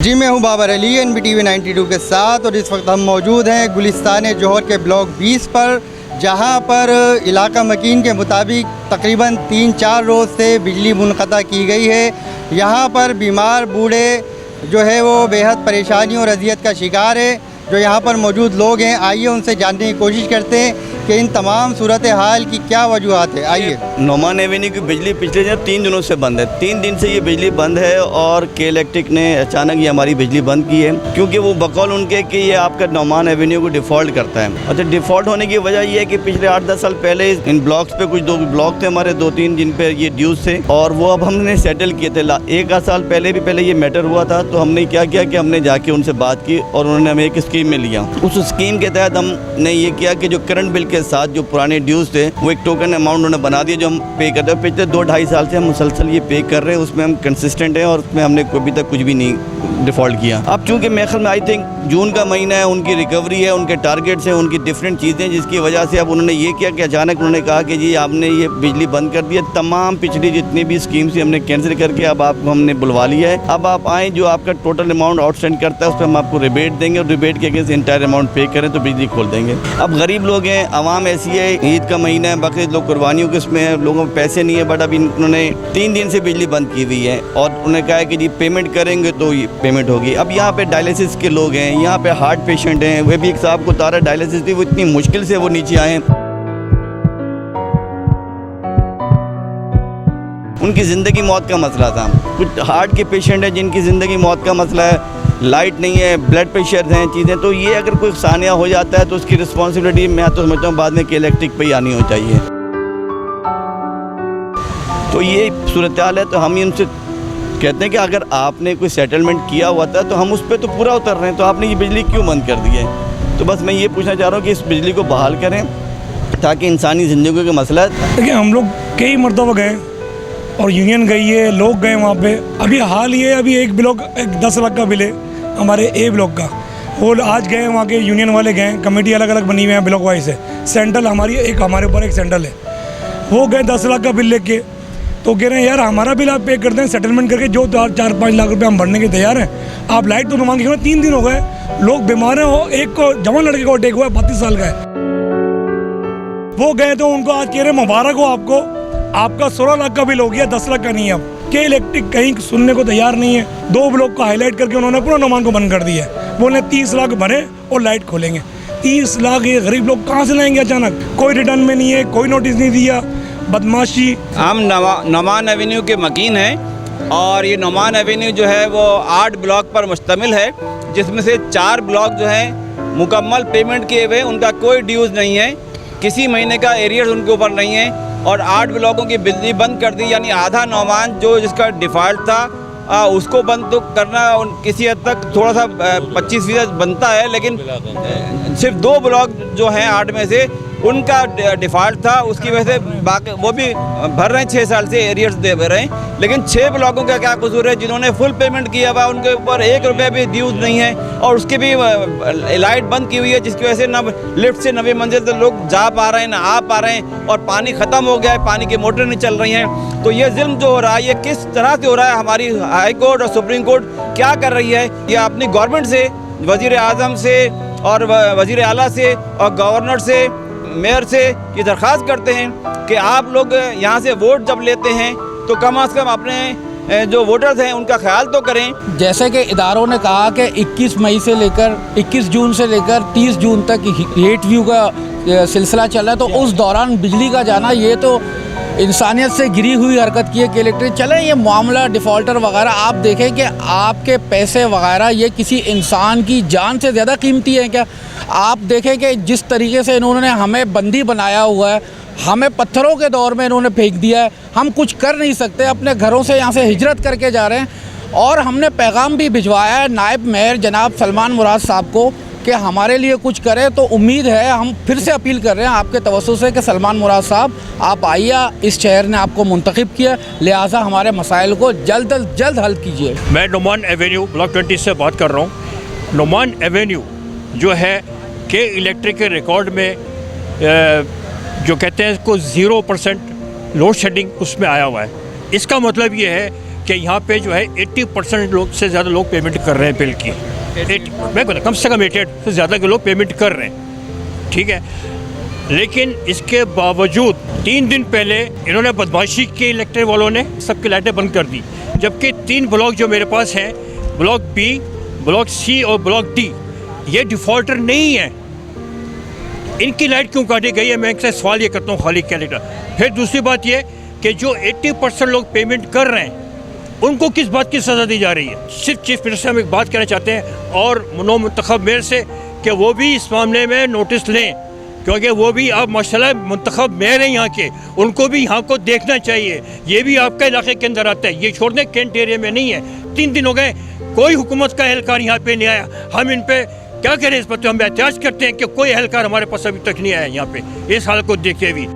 जी मैं हूं बाबर अली NBTV 92 के साथ और इस वक्त हम मौजूद हैं गुलिस्तान जौहर के ब्लॉक 20 पर, जहां पर इलाका मकीन के मुताबिक तकरीबन 3-4 रोज़ से बिजली मुनक़ता की गई है। यहां पर बीमार बूढ़े जो है वो बेहद परेशानी और अजियत का शिकार है। जो यहाँ पर मौजूद लोग हैं, आइए उनसे जानने की कोशिश करते हैं कि इन तमाम सूरत हाल की क्या वजूहत है। आइए। नोमान एवेन्यू की बिजली पिछले 3 दिनों से बंद है। 3 दिन से ये बिजली बंद है और के इलेक्ट्रिक ने अचानक ये हमारी बिजली बंद की है, क्योंकि वो बकौल उनके कि ये आपका नोमान एवेन्यू को डिफ़ॉल्ट करता है। अच्छा, डिफ़ॉल्ट होने की वजह ये है कि पिछले 8-10 साल पहले इन ब्लॉक्स पे कुछ 2 ब्लॉक थे हमारे 2-3 जिन पे ये ड्यूज़ थे, और वो अब हमने सेटल किए थे। 1 साल पहले ये मैटर हुआ था, तो हमने क्या किया कि हमने जाके उनसे बात की और उन्होंने हमें एक स्कीम में लिया। उस स्कीम के तहत हमने ये किया कि जो करंट बिल के साथ जो पुराने ड्यूज़ थे वो एक टोकन अमाउंट उन्होंने बना दिया जो हम पे करते हैं। पिछले 2-2.5 साल से हम मुसलसल ये पे कर रहे हैं, उसमें हम कंसिस्टेंट हैं और उसमें हमने अभी तक कुछ भी नहीं डिफ़ॉल्ट किया। अब चूँकि मेरे ख्याल में आई थिंक जून का महीना है, उनकी रिकवरी है, उनके टारगेट्स हैं, उनकी डिफरेंट चीज़ें, जिसकी वजह से अब उन्होंने ये किया कि अचानक उन्होंने कहा कि जी आपने ये बिजली बंद कर दी है। तमाम पिछली जितनी भी स्कीम्स थी हमने कैंसिल करके अब आपको हमने बुलवा लिया है। अब आप आएँ, जो आपका टोटल अमाउंट आउटस्टैंड करता है उस पर हम आपको रिबेट देंगे और रिबेट के अगेंस्ट इंटायर अमाउंट पे करें तो बिजली खोल देंगे। अब गरीब लोग हैं, आवाम ऐसी है, ईद का महीना है, बकरीद लोग कुर्बानियों के उसमें है, लोगों में पैसे नहीं है, बट अब इन्होंने 3 दिन से बिजली बंद की हुई है और उन्होंने कहा है कि जी पेमेंट करेंगे तो ये पेमेंट होगी। अब यहाँ पे डायलिसिस के लोग हैं, यहाँ पे हार्ट पेशेंट हैं, वे भी एक साहब को तारा डायलिसिस थी, वो इतनी मुश्किल से वो नीचे आए, उनकी ज़िंदगी मौत का मसला था। कुछ हार्ट के पेशेंट हैं जिनकी ज़िंदगी मौत का मसला है, लाइट नहीं है, ब्लड प्रेशर हैं, चीज़ें। तो ये अगर कोई सानिया हो जाता है तो उसकी रिस्पॉन्सिबिलिटी मैं तो समझता हूँ बाद में के इलेक्ट्रिक पे ही आनी हो चाहिए। तो ये सूरत हाल है। तो हम इनसे कहते हैं कि अगर आपने कोई सेटलमेंट किया हुआ था तो हम उस पर तो पूरा उतर रहे हैं, तो आपने ये बिजली क्यों बंद कर दी है? तो बस मैं ये पूछना चाह रहा हूँ कि इस बिजली को बहाल करें ताकि इंसानी ज़िंदगी का मसला है। देखिए, हम लोग कई मरतबा गए और यूनियन गई है, लोग गए वहाँ पे। अभी हाल ये अभी एक ब्लॉक 10 लाख का बिल है हमारे A ब्लॉक का, वो आज गए वहाँ के यूनियन वाले गए, कमेटी अलग अलग बनी हुई है ब्लॉक वाइज है। सेंट्रल हमारी एक हमारे ऊपर एक सेंट्रल है, वो गए 10 लाख का बिल लेके, तो कह रहे हैं यार हमारा बिल आप पे कर दें सेटलमेंट करके, जो 4-5 लाख रुपये हम भरने के तैयार हैं। आप लाइट तो न मांगे, 3 दिन हो गए, लोग बीमार हैं। एक को जवान लड़के को अटैक हुआ है, 32 साल का है, वो गए तो उनको आज कह रहे मुबारक हो आपको, आपका 16 लाख का बिल हो गया, 10 लाख का नहीं है। अब के इलेक्ट्रिक कहीं सुनने को तैयार नहीं है। 2 ब्लॉक को हाईलाइट करके उन्होंने पूरा नोमान को बंद कर दिया है। बोले 30 लाख भरे और लाइट खोलेंगे। 30 लाख ये गरीब लोग कहाँ से लाएंगे? अचानक कोई रिटर्न में नहीं है, कोई नोटिस नहीं दिया, बदमाशी। हम नोमान एवेन्यू के मकीन हैं और ये नोमान एवेन्यू जो है वो 8 ब्लॉक पर मुश्तमिल है, जिसमें से 4 ब्लॉक जो हैं मुकम्मल पेमेंट किए हुए, उनका कोई ड्यूज़ नहीं है, किसी महीने का एरियर्स उनके ऊपर नहीं है, और 8 ब्लॉकों की बिजली बंद कर दी। यानी आधा नोमान जो जिसका डिफ़ॉल्ट था उसको बंद तो करना किसी हद तक थोड़ा सा 25% बनता है, लेकिन सिर्फ 2 ब्लॉक जो हैं 8 में से उनका डिफ़ॉल्ट था, उसकी वजह से बाकी वो भी भर रहे हैं, 6 साल से एरियर्स दे रहे हैं। लेकिन 6 ब्लॉकों का क्या कसूर है? जिन्होंने फुल पेमेंट किया हुआ उनके ऊपर 1 रुपये भी ड्यूज़ नहीं है, और उसकी भी लाइट बंद की हुई है, जिसकी वजह से न लिफ्ट से 9वीं मंजिल से लोग जा पा रहे हैं, ना आ पा रहे हैं, और पानी ख़त्म हो गया है, पानी की मोटर नहीं चल रही हैं। तो ये जुल्म जो हो रहा है, ये किस तरह से हो रहा है? हमारी हाई कोर्ट और सुप्रीम कोर्ट क्या कर रही है? ये अपनी गवर्नमेंट से, वज़ीर आज़म से और वज़ीर आला से और गवर्नर से, मेयर से ये दरख्वास्त करते हैं कि आप लोग यहाँ से वोट जब लेते हैं तो कम से कम अपने जो वोटर्स हैं उनका ख्याल तो करें। जैसे कि इदारों ने कहा कि 21 जून से लेकर 30 जून तक हेट व्यू का सिलसिला चल रहा है, तो उस दौरान बिजली का जाना ये तो इंसानियत से गिरी हुई हरकत की है कि इलेक्ट्रिक चले। ये मामला डिफ़ॉल्टर वगैरह आप देखें कि आपके पैसे वगैरह ये किसी इंसान की जान से ज़्यादा कीमती है क्या? आप देखें कि जिस तरीके से इन्होंने हमें बंदी बनाया हुआ है, हमें पत्थरों के दौर में इन्होंने फेंक दिया है, हम कुछ कर नहीं सकते, अपने घरों से यहाँ से हिजरत करके जा रहे हैं। और हमने पैगाम भी भिजवाया है नायब मेयर जनाब सलमान मुराद साहब को कि हमारे लिए कुछ करें। तो उम्मीद है, हम फिर से अपील कर रहे हैं आपके तवज्जो से कि सलमान मुराद साहब आप आइए, इस शहर ने आपको मुंतखब किया, लिहाजा हमारे मसाइल को जल्द अज जल्द हल कीजिए। मैं नोमान एवेन्यू ब्लॉक 20 से बात कर रहा हूँ। नोमान एवेन्यू जो है के इलेक्ट्रिक के रिकॉर्ड में जो कहते हैं इसको 0% लोड शेडिंग उसमें आया हुआ है। इसका मतलब ये है कि यहाँ पे जो है 80% लोग से ज़्यादा लोग पेमेंट कर रहे हैं बिल की। मैं कहता कम से कम 88 से ज़्यादा के लोग पेमेंट कर रहे हैं, ठीक है। लेकिन इसके बावजूद 3 दिन पहले इन्होंने बदमाशी की, इलेक्ट्रिक वालों ने सबकी लाइटें बंद कर दी, जबकि 3 ब्लॉक जो मेरे पास हैं, ब्लॉक बी, ब्लॉक सी और ब्लॉक डी, ये डिफ़ॉल्टर नहीं है। इनकी लाइट क्यों काटी गई है, मैं इनसे सवाल ये करता हूँ खाली कैलेंडर। फिर दूसरी बात ये कि जो 80% लोग पेमेंट कर रहे हैं उनको किस बात की सज़ा दी जा रही है। सिर्फ चीफ मिनिस्टर से हम एक बात कहना चाहते हैं और मुंतखब मेयर से कि वो भी इस मामले में नोटिस लें, क्योंकि वो भी अब माशाल्लाह मुंतखब मेयर हैं यहाँ के, उनको भी यहाँ को देखना चाहिए। ये भी आपके इलाके के अंदर आता है, ये छोड़ने कैंट एरिया में नहीं है। 3 दिन हो गए, कोई हुकूमत का एहलकार यहाँ पे नहीं आया। हम इन पे क्या करें, इस पर तो हम एहतियाज करते हैं कि कोई एहलकार हमारे पास अभी तक नहीं आया यहाँ पे, इस हालत को देखते भी।